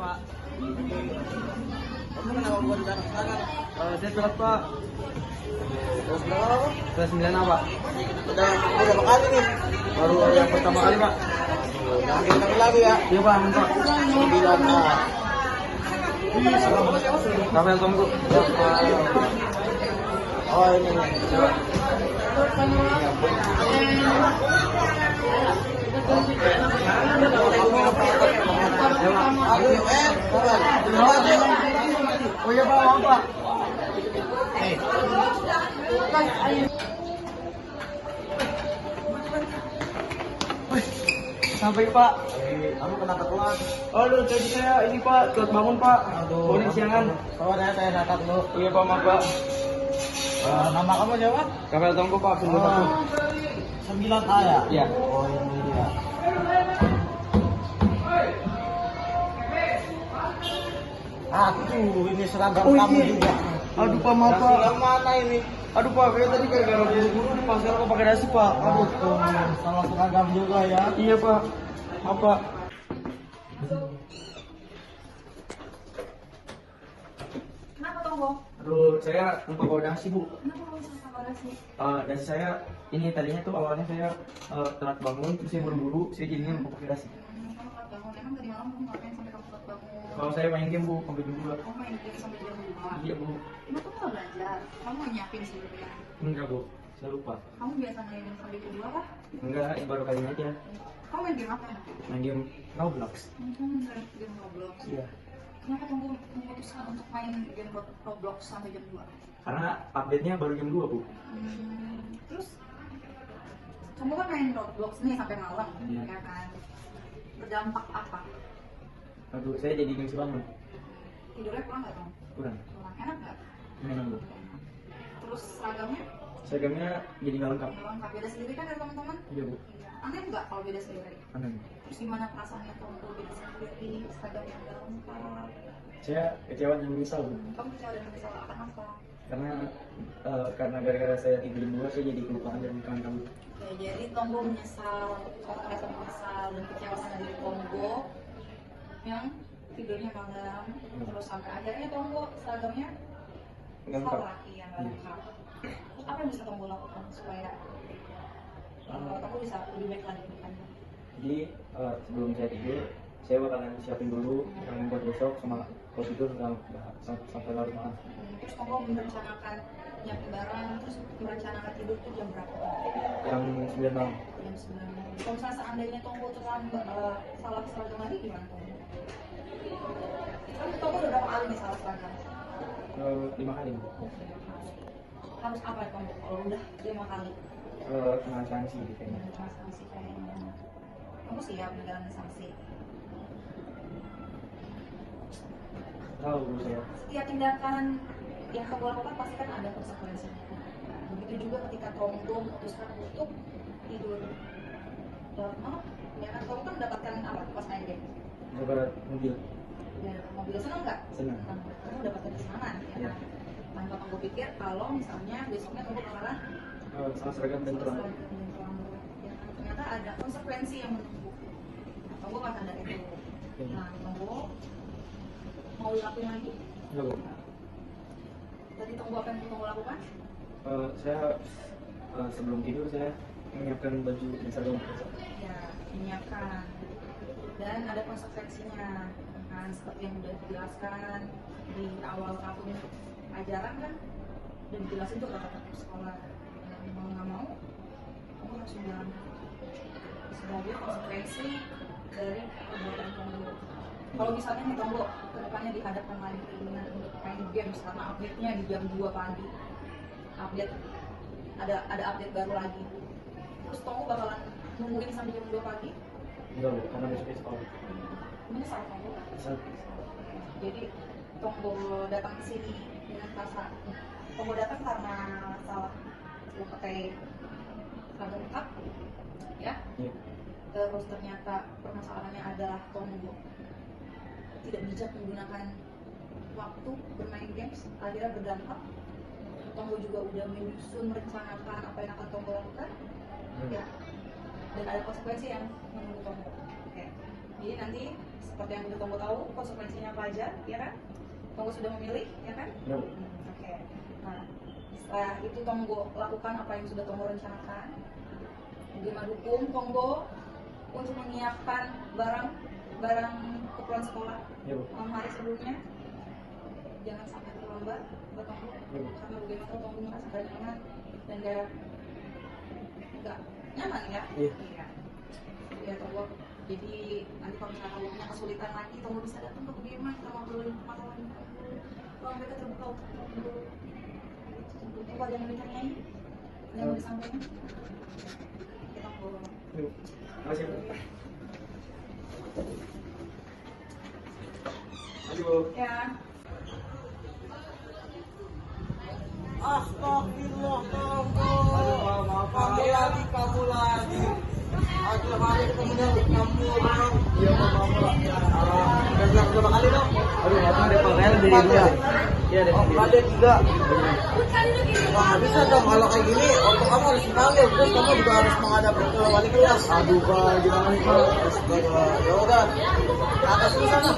Pak. Kamu kenapa buat sekarang? Saya telat Pak. Terus berapa Pak? Kelas 9 apa? Udah berapa kali nih? Baru yang pertama kali Pak. Jangan diulangi lagi ya. Iya Pak, aman Pak. Bilang Pak. Rafael Tonggo. Oh ini nih. Oh iya Pak, maaf Pak. Sampai Pak. Kamu kenapa telat? Aduh, tadi saya ini Pak, telat bangun Pak. Bangun siangan. Sabar ya, saya catat dulu. Iya Pak, maaf Pak. Nama kamu siapa? Rafael Tonggo Pak, Oh, 9A ya? Iya. Oh ini dia. Aduh, ini seragam Oh, kamu iya. juga. Aduh Pak, maaf Pak. Yang mana ini? Aduh Pak, kayak tadi gara-gara buru-buru di pasar kok pakai dasi Pak. Aduh. Salah seragam juga ya. Iya Pak. Maaf Pak. Kenapa Tonggo? Aduh, saya lupa bawa dasi Bu. Kenapa kamu bisa sama dasi? Dasi saya ini tadinya tuh awalnya saya telat bangun, terus saya buru-buru, saya jadinya lupa pakai dasi. Kamu telat bangun. Emang tadi malam kamu ngapain sampai kamu telat bangun? Kalau saya main game Bu, sampai jam 2. Kamu main game sampai jam 2. Iya Bu. Emang kamu nggak belajar? Kamu mau nyiapin sebelumnya? Enggak Bu, saya lupa. Kamu biasa main game sampai jam 2 kah? Enggak, ini baru kali ini aja. Kamu main game apa? Main game Roblox. Kamu main game Roblox. Iya. Kenapa Tonggo memutuskan untuk main game Roblox sampai jam 2? Karena update-nya baru jam 2 Bu. Terus kamu kan main Roblox nih sampai malam, Iya. ya kan? Berdampak apa? Aduh, saya jadi gengsi banget. Tidurnya kurang nggak Tong? Kurang. Kurang enak nggak? Memang Bu. Terus seragamnya Seragamnya jadi nggak lengkap. nggak lengkap, beda sendiri kan dari teman-teman? Iya Bu. Aneh nggak kalau beda sendiri? Aneh. Terus gimana perasaannya kalau beda sendiri, seragam yang nggak lengkap? Saya kecewa dan menyesal Bu. Kamu kecewa dan menyesal akan apa? Karena gara-gara saya tidur di luar, saya jadi kelupaan dan kawan-kawan. Oke, jadi Tonggo menyesal, kamu merasa menyesal dan kecewa sama diri Tonggo yang tidurnya malam, terus sampai akhirnya Tonggo seragamnya Nggak lengkap. salah, iya nggak lengkap. Terus apa yang bisa Tonggo lakukan supaya Tonggo bisa lebih baik lagi ke depannya? Jadi sebelum saya tidur, saya bakalan siapin dulu yang buat besok sama kalau tidur sampai larut malam. Terus Tonggo merencanakan nyiapin barang, terus merencanakan tidur tuh jam berapa? Yang 9 malam. Jam 9. Kalau misalnya seandainya Tonggo terlambat salah seragam lagi gimana Tonggo? Kan Tonggo udah berapa kali nih salah seragam? 5 kali. Harus apa ya Tonggo kalau udah 5 kali? Kena sanksi kayaknya. Kena sanksi kayaknya. Kamu siap menjalani sanksi? Tahu Bu saya. Setiap tindakan yang kamu lakukan pasti kan ada konsekuensinya. Begitu juga ketika Tonggo memutuskan untuk tidur larut malam, ya kan kamu kan mendapatkan apa pas main game? Dapat mobil. Ya, mobil seneng nggak? Senang. Kamu dapatkan kesenangan, ya Iya. kan? Tanpa Tonggo pikir kalau misalnya besoknya Tonggo bakalan Salah seragam dan terlambat. ya kan? Ternyata ada konsekuensi yang menunggu. Nah, Tonggo nggak sadar itu. Nah, Tonggo mau dilakuin lagi? Enggak Bu. Tadi Tonggo apa yang Tonggo lakukan? Saya sebelum tidur saya menyiapkan baju dan seragam besok. Ya, menyiapkan. Dan ada konsekuensinya, kan? Seperti yang sudah dijelaskan di awal tahun ajaran kan, dan dijelasin tuh kata-kata sekolah. Mau nggak mau, kamu harus menjalani sebagai konsekuensi dari perbuatan Tonggo. Kalau misalnya nih Tonggo kedepannya dihadapkan lagi keinginan untuk main games karena update-nya di jam 2 pagi, update ada update baru lagi, terus Tonggo bakalan nungguin sampai jam 2 pagi. Enggak Bu, karena besoknya sekolah. Menyesal Tonggo. Jadi Tonggo datang ke sini dengan rasa Tonggo datang karena salah pakai seragam lengkap, ya. Iya. Terus ternyata permasalahannya adalah Tonggo tidak bijak menggunakan waktu bermain games, akhirnya berdampak. Tonggo juga udah menyusun merencanakan apa yang akan Tonggo lakukan, ya. Dan ada konsekuensi yang menunggu Tonggo. Oke. Jadi nanti seperti yang udah Tonggo tahu konsekuensinya apa aja, ya kan? Tonggo sudah memilih, ya kan? Ya. Oke. Nah, setelah itu Tonggo lakukan apa yang sudah Tonggo rencanakan. Bima dukung Tonggo untuk menyiapkan barang keperluan sekolah Ya, Bu. hari sebelumnya. Jangan sampai terlambat buat Tonggo, Ya, Bu. karena bagaimana Tonggo merasa gak nyaman dan gak nyaman ya. Iya. Ya Tonggo. Jadi nanti kalau misalnya Tonggo punya kesulitan lagi, Tonggo bisa datang ke Bima, kita ngobrolin masalah ini dulu. Kalau mereka terbuka untuk Tonggo. Tonggo ada yang mau ditanyain? Ada yang mau disampaikan? Oke Tonggo. Terima kasih, Bu. Maju, Bu. Ya. Astagfirullah, kamu lagi. Akhir hari kemudian kamu. Iya, maaf. Udah bilang berapa kali dong? Aduh, apa ada Pak Rel di dia? Iya, ada. Ada 3. Wah, bisa dong kalau kayak gini, untuk kamu harus dipanggil, terus kamu juga harus menghadap ke wali kelas. Aduh, Pak, gimana nih, Pak? Astaga, ya udah. Ke atas dulu sana.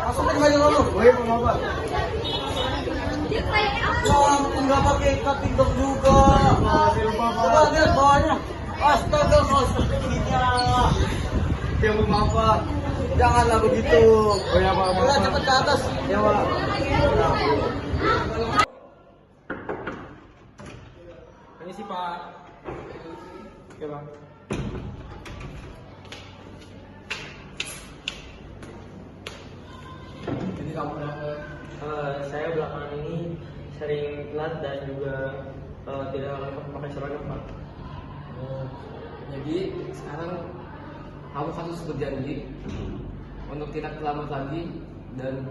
Masukin baju kamu. Oh iya, maaf, Pak. Wah, nggak pakai ikat pinggang juga. Coba lihat bawahnya. Astaga, maksudnya. Ya, Bu, maaf, Pak. Janganlah begitu. Oh iya, Pak, maaf, Udah Pak. cepet ke atas. Ya, Pak. Ini sih, Pak. Oke, Bang. Jadi kamu kenapa? Saya belakangan ini sering telat dan juga tidak pakai seragam, Pak. Oh, jadi sekarang kamu harus berjanji untuk tidak terlambat lagi dan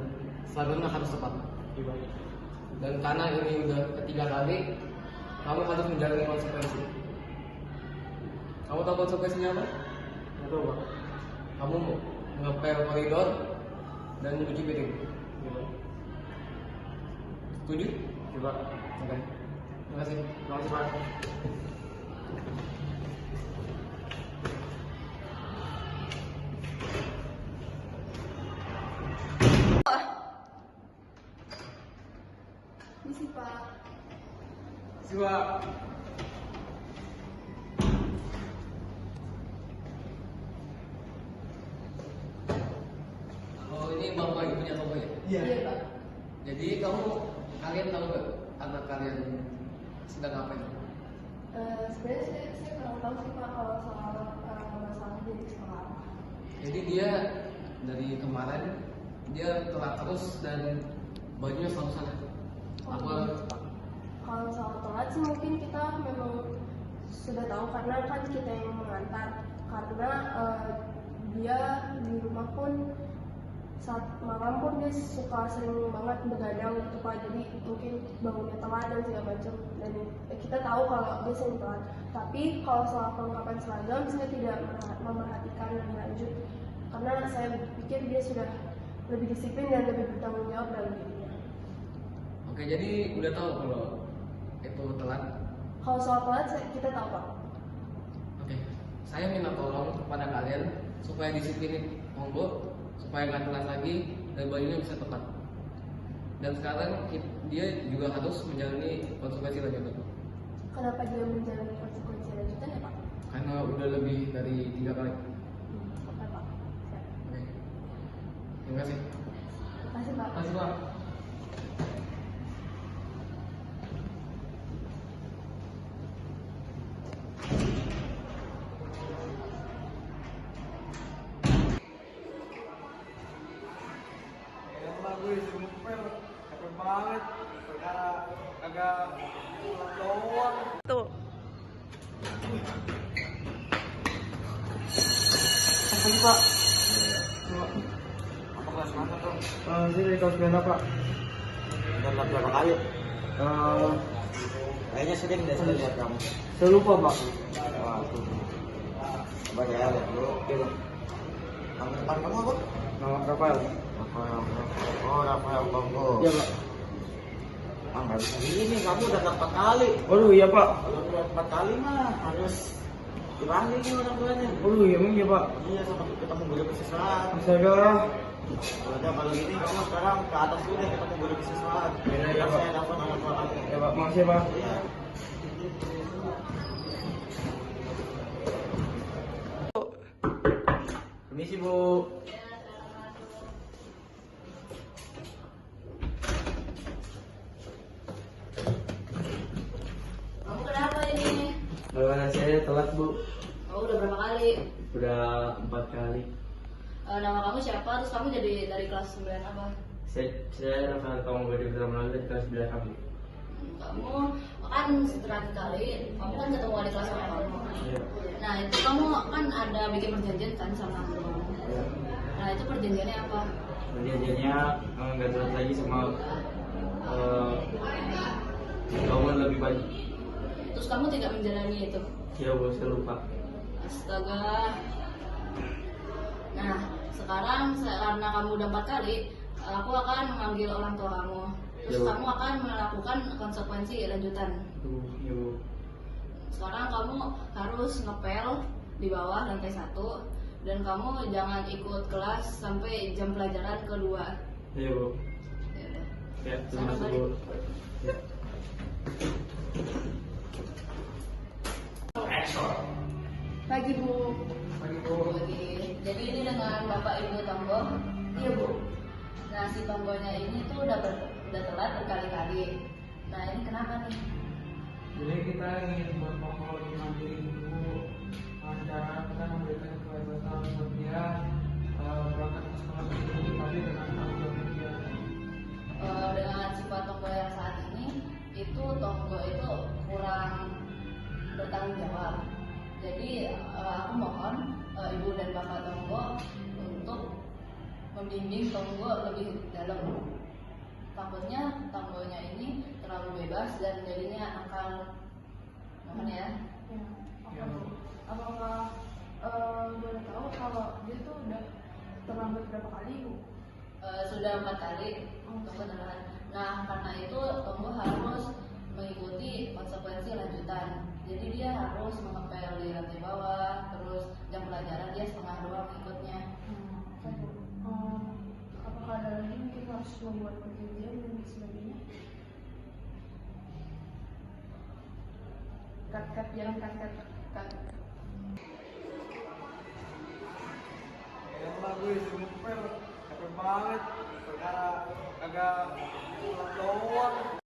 selalunya harus tepat. Dan karena ini udah ketiga kali, kamu harus menjalani konsekuensi. Kamu tahu konsekuensinya apa? Betul, Pak. Kamu ngepel koridor dan nyuci piring. Setuju? Coba. Oke. Terima kasih. Terima kasih, Pak. Misi Pak. Siwa. Oh, ini bapak ibunya kamu ya? Iya. Pak. Jadi kalian tahu nggak anak kalian sedang ngapain? Sebenarnya saya kurang tahu sih Pak kalau soal masalah dia di sekolah. Jadi dia dari kemarin dia telat terus dan bajunya selalu salah. Apa? Kalau soal telat sih mungkin kita memang sudah tahu karena kan kita yang mengantar. Karena dia di rumah pun saat malam pun dia suka sering banget begadang gitu Pak. Jadi mungkin bangunnya telat dan segala macam. Dan kita tahu kalau dia sering telat. Tapi kalau soal perlengkapan seragam saya tidak memerhatikan lebih lanjut. Karena saya pikir dia sudah lebih disiplin dan lebih bertanggung jawab dalam dirinya. Oke, jadi udah tahu kalau itu telat. Kalau soal telat kita tahu Pak. Oke, saya minta tolong kepada kalian supaya disiplinin monggo, supaya nggak telat lagi dan bajunya bisa tepat. Dan sekarang dia juga harus menjalani konsekuensi lanjutan. Kenapa dia menjalani konsekuensi lanjutan ya Pak? Karena udah lebih dari 3 kali. Oke Pak. Siap. Oke. Terima kasih. Terima kasih Pak. Terima kasih, Pak. Emang gue sumpel, capek banget. Perkara agak pulang doang. Tuh. Apa Pak? Apa kelas mana tuh? Sini kelas 9, Pak. Udah telat berapa kali? Eh, Kayaknya sering deh saya lihat kamu. saya lupa, Pak. Wah, tuh. Coba saya lihat dulu. Iya, Pak. Nama depan kamu apa? Nama Rafael. Rafael. Oh, Rafael Bangko. Iya, Pak. Ah, nggak bisa gini, kamu udah 4 kali. Waduh, iya, Pak. Kalau udah 4 kali mah harus Dipanggil nih orang tuanya. Oh iya emang ya Pak. Iya, sama ketemu guru siswaan. Astaga. Udah kalau gini kamu sekarang ke atas dulu deh ketemu guru siswaan. Iya, iya, Pak. Saya telepon anak anak. Ya Pak, makasih ya Pak. Iya. Permisi Bu. Kamu kenapa ini? Saya telat Bu. Oh, udah berapa kali? Udah 4 kali. Nama kamu siapa? Terus kamu jadi dari kelas 9 apa? Saya Rafael Kamu dari Pertama dari kelas 9 kamu. Kamu kan terakhir kali, kamu kan ketemu adik kelas sama kamu. Iya. Nah itu kamu kan ada bikin perjanjian kan sama aku. Nah itu perjanjiannya apa? Perjanjiannya nggak telat lagi sama kamu lebih banyak. Terus kamu tidak menjalani itu? Ya Bu, saya lupa. Astaga. Nah sekarang karena kamu udah 4 kali, aku akan memanggil orang tua kamu. Terus Ya, Bu. kamu akan melakukan konsekuensi lanjutan. Ya Bu. Sekarang kamu harus ngepel di bawah lantai 1 dan kamu jangan ikut kelas sampai jam pelajaran kedua. Ya Bu. Ya udah. Ya, terima kasih Bu. Ya. Pagi Bu. Pagi Bu. Jadi ini dengan Bapak Ibu Tonggo. Iya Bu. Nah si Tonggonya ini tuh udah telat berkali-kali. Nah ini kenapa nih? Jadi kita ingin berpokok mandiri dulu. Cara kita memberikan kebebasan untuk dia berangkat ke sekolah dulu, tapi dengan tanggung jawab dia. Dengan sifat Tonggo yang saat ini itu Tonggo itu kurang bertanggung jawab. Jadi aku mohon Ibu dan Bapak Tonggo untuk membimbing Tonggo lebih dalam. Takutnya Tonggonya ini terlalu bebas dan jadinya nakal. Mohon ya. Ya. Apakah boleh tahu kalau dia tuh udah terlambat berapa kali Bu? Sudah 4 kali Tonggo telat. Nah karena itu Tonggo harus mengikuti konsekuensi lanjutan. Jadi dia harus mengepel di lantai bawah, terus jam pelajaran dia setengah doang ikutnya. Apakah ada lagi mungkin harus membuat perjanjian dan sebagainya? Cut, jangan cut. Yang bagus, capek banget. Perkara agak pulang doang.